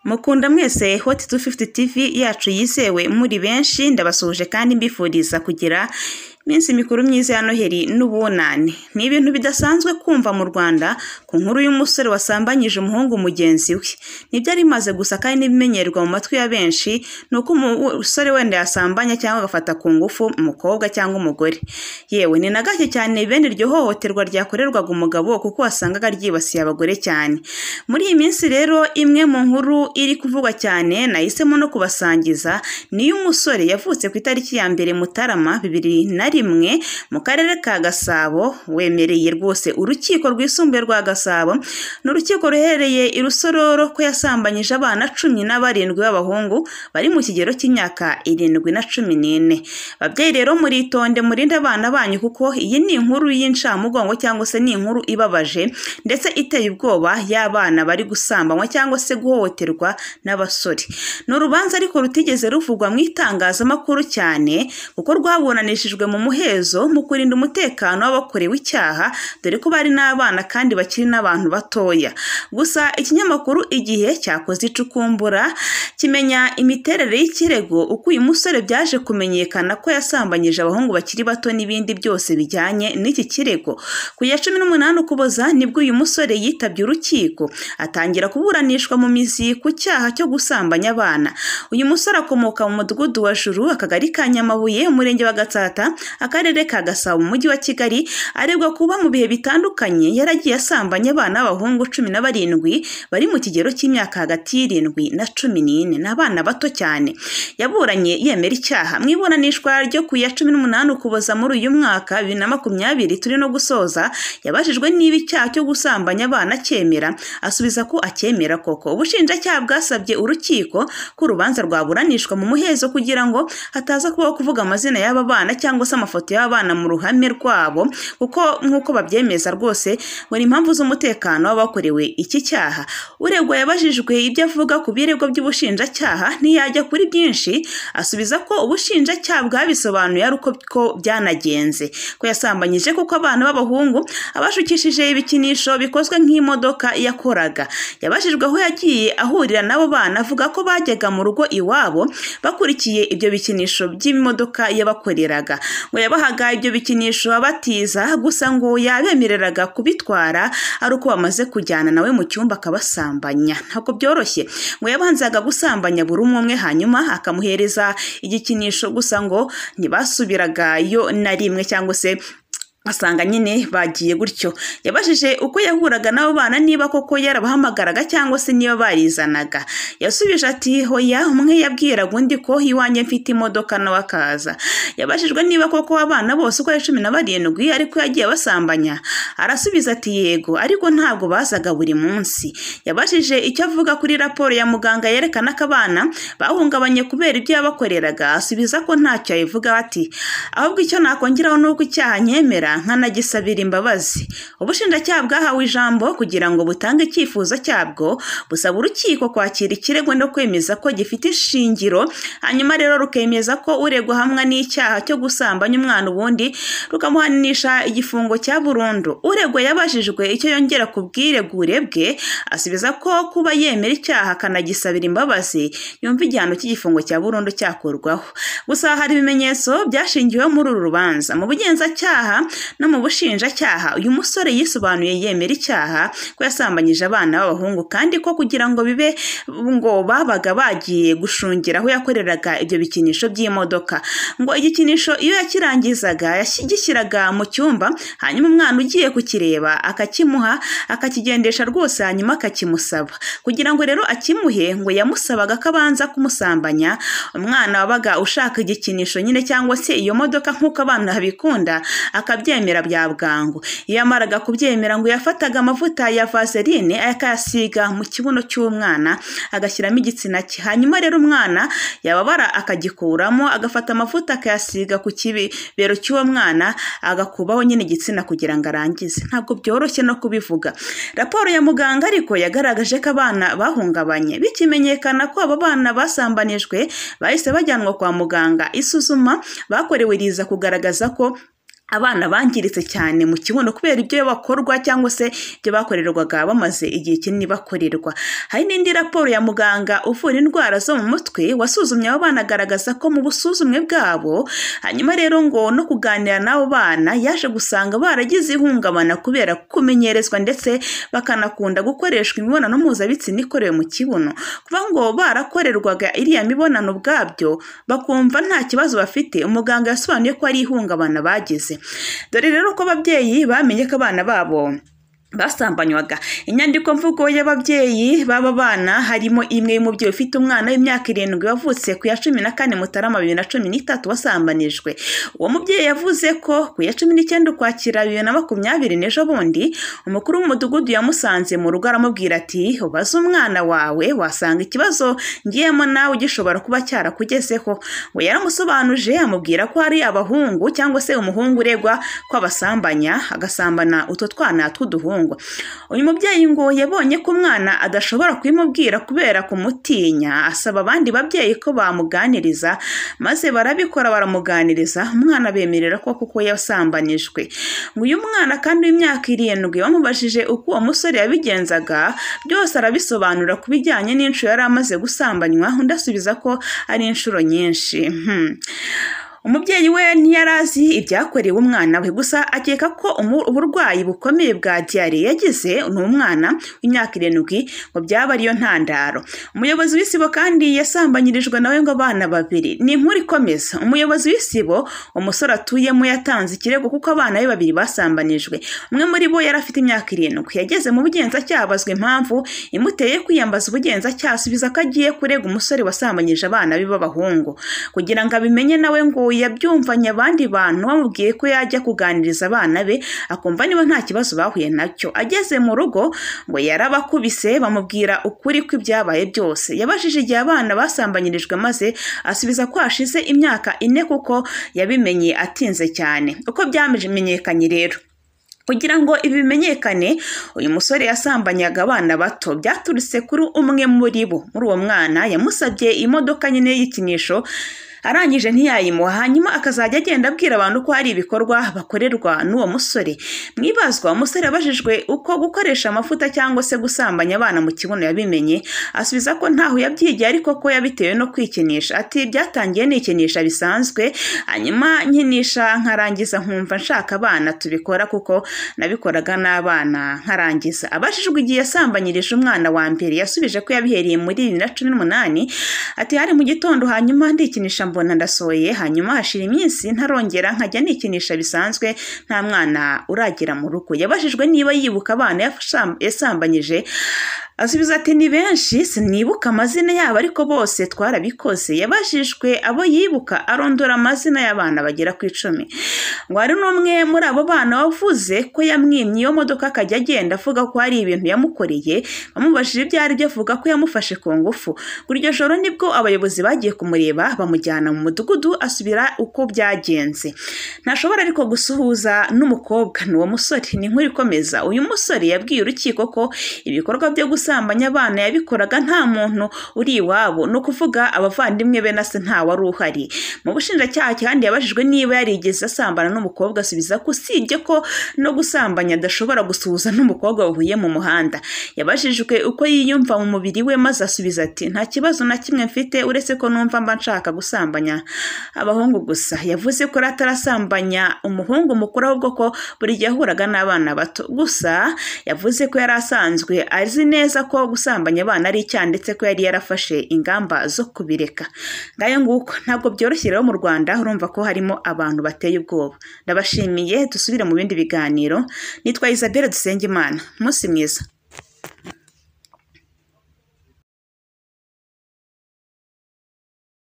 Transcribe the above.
Mukunda mwese Hot 250 TV yacu yizewe muri benshi ndabasuhuje kandi mbifuriza kugira minsi mikuru myiza ya Noheri n'ubunani. Ni ibintu bidasanzwe kumva mu Rwanda ku nkuru y'umusore wasambanyije umuhungu mugenzi we. Nibyari maze gusa kandi nibimenyerwa mu matwi ya benshi nuko umusore wenda yasambanya cyangwa agafata ku ngufu umukobwa cyangwa umugore. Yewe ni nagake cyane bene iryo hohoterwa ryakorerwaga umugabo kuko wasangaga ryibasiye abagore cyane. Muri iyi minsi rero imwe mu nkuru iri kuvugwa cyane nahisemo no kubasangiza ni y'umusore yavutse ku itariki ya mbere Mutarama 2001 mu karere ka Gasabo wemereye rwose urukiko rwisumbuye rwa Gasabo n'urukiko ruhereye i Rusororo ko yasambanyije abana 17 b'abahungu bari mu kigero cy'imyaka 7 na 14. Babyeyi rero muritonde murinde abana banyu kuko iyi ni inkuru y'incamugongo cyangwa se ni inkuru ibabaje ndetse iteye ubwoba y'abana bari gusambanywa cyangwa se guhohoterwa n'abasore. N'urubanza ariko rutigeze ruvugwa mu itangazamakuru cyane kuko rwabunanishijwe mu muhezo mu kurinda umutekano w'abakorewe icyaha dore ko bari n'abana kandi bakiri n'abantu batoya. Gusa ikinyamakuru Igihe cyakoze icukumbura kimenya imiterere y'ikirego uko uyu musore byaje kumenyekana ko yasambanyije abahungu bakiri bato n'ibindi byose bijyanye n'iki kirego. Ku ya 18 Ukuboza nibwo uyu musore yitabye urukiko atangira kuburanishwa mu mizi ku cyaha cyo gusambanya abana. Uyu musore akomoka mu mudugudu wa Juru akagari ka Nyamabuye umurenge wa Gatsata akarere ka Gasabo mu mujyi wa Kigali aregwa kuba mu bihe bitandukanye yaragiye asambanya abana b'abahungu 17 bari mu kigero cy'imyaka hagati y'7 na 14 n'abana bato cyane. Yaburanye yemera icyaha mu iburanishwa ryo ku ya 18 Ukuboza muri uyu mwaka 2020 turi no gusoza yabajijwe niba icyaha cyo gusambanya abana cyemera asubiza ko acyemera koko. Ubushinjacyaha bwasabye urukiko ko urubanza rwaburanishwa mu muhezo kugira ngo hataza kubaho kuvuga amazina y'aba bana cyangwa se amafoto y'abana mu ruhame rwabo kuko nkuko babyemeza rwose ngo ni impamvu z'umutekano w'abakorewe iki cyaha. Uregwa yabajijwe ibyo avuga ku birego by'ubushinjacyaha ntiyajya kuri byinshi asubiza ko ubushinjacyaha bwabisobanuye ari uko byanagenze ko yasambanyije kuko abana b'abahungu abashukishije ibikinisho bikozwe nk'imodoka yakoraga. Yabajijwe aho yagiye ahurira nabo bana avuga ko bajyaga mu rugo iwabo bakurikiye ibyo bikinisho by'imodoka yabakoreraga. Ngo yabahaga ibyo bikinisho abatiza gusa ngo yabemereraga kubitwara ari uko bamaze kujyana nawe mu cyumba akabasambanya. Ntabwo byoroshye ngo yabanzaga gusambanya buri umwe hanyuma akamuhereza igikinisho gusa ngo ntibasubiraga yo na rimwe cyangwa se asanga nyine bagiye gutyo. Yabajije uko yahuraga nabo bana niba koko yarabahamagaraga cyangwa se niba barizanaga. Yasubije ati hoya umwe yabwiraga undi ko iwanjye mfite imodoka nawe akaza. Yabajijwe niba koko abana bose uko 17 ariko yagiye basambanya arasubiza ati yego ariko ntabwo bazaga buri munsi. Yabajije icyo avuga kuri raporo ya muganga yerekana ko abana bahungabanye kubera ibyo yabakoreraga asubiza ko ntacyo ayivuga ati ahubwo icyo nakongeraho nuko icyaha nyemera nkanagisabira imbabazi. Ubushinjacyaha bwahawe ijambo kugira ngo butange icyifuzo cyabwo busaba urukiko kwakira ikirego no kwemeza ko gifite ishingiro hanyuma rero rukemeza ko uregwa hamwe n'icyaha cyo gusambanya umwana ubundi rukamuhanisha igifungo cya burundu. Uregwa yabajijwe icyo yongera kubwiregure bwe asubiza ko kuba yemera icyaha kanagisabira imbabazi yumva igihano cy'igifungo cya burundu cyakorwaho. Gusa hari ibimenyetso byashingiweho muri uru rubanza. Mu bugenzacyaha no mu bushinjacyaha uyu musore yisobanuye yemera icyaha ko yasambanyije abana b'abahungu kandi ko kugira ngo bibe ngo babaga bagiye gushungira aho yakoreraga ibyo bikinisho by'imodoka. Ngo igikinisho iyo yakirangizaga yashyigikiraga mu cyumba hanyuma umwana ugiye kukireba akakimuha akakigendesha rwose hanyuma akakimusaba. Kugira ngo rero akimuhe ngo yamusabaga ko abanza kumusambanya. Umwana wabaga ushaka igikinisho nyine cyangwa se iyo modoka nk'uko abana babikunda akabyemera bya bwangu. Iyo amaraga kubyemera ngo yafataga amavuta ya vaseline akayasiga mu kibuno cy'umwana agashyiramo igitsina cye hanyuma rero umwana yababara akagikuramo agafata amavuta akayasiga ku kibero cy'uwo mwana agakubaho nyine igitsina kugira ngo arangize. Ntabwo byoroshye no kubivuga. Raporo ya muganga ariko yagaragaje ko abana bahungabanye. Bikimenyekana ko aba bana basambanijwe bahise bajyanwa kwa muganga. Isuzuma bakorewe riza kugaragaza ko abana bangiritse cyane mu kibuno kubera ibyo bakorwa cyangwa se ibyo bakorerwaga bamaze igihe kinini bakorerwa. Hari n'indi raporo ya muganga uvura indwara zo mu mutwe wasuzumye abo bana agaragaza ko mu busuzumwe bwabo hanyuma rero ngo no kuganira n'abo bana yaje gusanga baragize ihungabana kubera kumenyerezwa ndetse bakanakunda gukoreshwa imibonano mpuzabitsina ikorewe mu kibuno, kuba ngo barakorerwaga iriya mibonano ubwabyo bakumva nta kibazo bafite. Umuganga yasobanuye ko ari ihungabana bagize. Dore rero ko ababyeyi bamenye ko abana babo basambanywaga. Inyandiko mvugo y'ababyeyi baba bana harimo imwe y'umubyeyi ufite umwana w'imyaka 7 wavutse ku ya 14 Mutarama 2013 wasambanijwe. Uwo mubyeyi yavuze ko ku ya 19 Ukwakira 2020 n'ejo bundi umukuru w'umudugudu yamusanze mu rugo aramubwira ati ubaze umwana wawe wasanga ikibazo ngiyemo nawe gishobora kuba cyarakugezeho. Ngo yaramusobanuje amubwira ko ari abahungu cyangwa se umuhungu uregwa ko abasambanya agasambana utwo twana tw'uduhungu. Uyu mubyeyi ngo yabonye ko umwana adashobora kwimubwira kubera kumutinya, asaba abandi babyeyi ko bamuganiriza maze barabikora baramuganiriza umwana bemerera ko kuko yasambanijwe. Ngo uyu mwana kandi w'imyaka 7 bamubajije uko uwo musore yabigenzaga byose arabisobanura kubijyanye n'inshuro yari amaze gusambanywa, undi asubiza ko ari inshuro nyinshi. Umubyeyi we ntiyarazi ibyakorewe umwana we, gusa akeka ko uburwayi bukomeye bwa diare yagize n'umwana w'imyaka 7 ngo byaba ariyo ntandaro. Umuyobozi w'isibo kandi yasambanyirijwe nawe ngo abana 2. Ni inkuru ikomeza. Umuyobozi w'isibo umusore atuyemo yatanze ikirego kuko abana be 2 basambanijwe. Umwe muri bo yari afite imyaka 7. Yageze mu bugenzacyaha bazwa impamvu imuteye kwiyambaza ubugenzacyaha, asubiza ko agiye kurega umusore wasambanyije abana be b'abahungu kugira ngo abimenye nawe ngo yabyumvanye abandi bantu bamubwiye ko yajya kuganiriza abana be akumva niba nta kibazo bahuye nacyo. Ageze mu rugo ngo yarabakubise bamubwira ukuri kw'ibyabaye byose. Yabajije igihe abana basambanyirijwe maze asubiza ko hashize imyaka 4 kuko yabimenye atinze cyane. Uko byamenyekanye rero, kugira ngo ibi bimenyekane, uyu musore yasambanyaga abana bato byaturutse kuri umwe muri bo. Muri uwo mwana yamusabye imodoka nyine y'ikinisho arangije ntiyayimuha, hanyuma akazajya agenda abwira abantu ko hari ibikorwa bakorerwa n'uwo musore. Mwibazwa umusore abajijwe uko gukoresha amafuta cyangwa se gusambanya abana mu kibuno yabimenye, asubiza ko ntaho yabyigiye ariko ko yabitewe no kwikinisha. Ati byatangiye nikinisha bisanzwe hanyuma nkinisha nkarangiza nkumva nshaka abana tubikora kuko nabikoraga n'abana nkarangiza. Abajijwe igihe yasambanyirije umwana wa mbere yasubije ko yabihereye muri 2018. Ati hari mu gitondo hanyuma ndikinisha mbona ndasohoye, hanyuma hashira iminsi ntarongera nkajya nikinisha bisanzwe nta mwana uragira mu rugo. Yabajijwe niba yibuka abana yasambanyije asubiza ati ni benshi sinibuka amazina yabo ariko bose twarabikoze. Yabajijwe abo yibuka arondora amazina y'abana bagera ku 10. Ngo ari n'umwe muri abo bana wavuze ko yamwimye iyo modoka akajya agenda avuga ko hari ibintu yamukoreye. Bamubajije ibyo ari byo avuga ko yamufashe ku ngufu. Iryo joro nibwo abayobozi bagiye kumureba bamujyana mu mudugudu asubira uko byagenze. Ntashobora ariko gusuhuza n'umukobwa n'uwo musore. Ni inkuru ikomeza. Uyu musore yabwiye urukiko ko ibikorwa byo gusambanya abana yabikoraga nta muntu uri iwabo, no kuvuga abavandimwe be na se nta wari uhari. Mu bushinjacyaha kandi yabajijwe niba yarigeze asambana n'umukobwa asubiza ko usibye ko no gusambanya adashobora gusuhuza n'umukobwa wahuye mu muhanda. Yabajijwe uko yiyumva mu mubiri we maze asubiza ati nta kibazo na kimwe mfite uretse ko numva mba nshaka gusambanya abahungu gusa. Yavuze ko atarasambanya umuhungu mukuru ahubwo ko buri gihe ahuraga n'abana bato. Gusa yavuze ko yari asanzwe azi neza ko gusambanya abana ari icyaha ndetse ko yari yarafashe ingamba zo kubireka. Ngayo nguko ntabwo byoroshye rero mu Rwanda, urumva ko harimo abantu bateye ubwoba. Ndabashimiye, dusubire mu bindi biganiro. Nitwa Isabelle Dusengimana. Umunsi mwiza.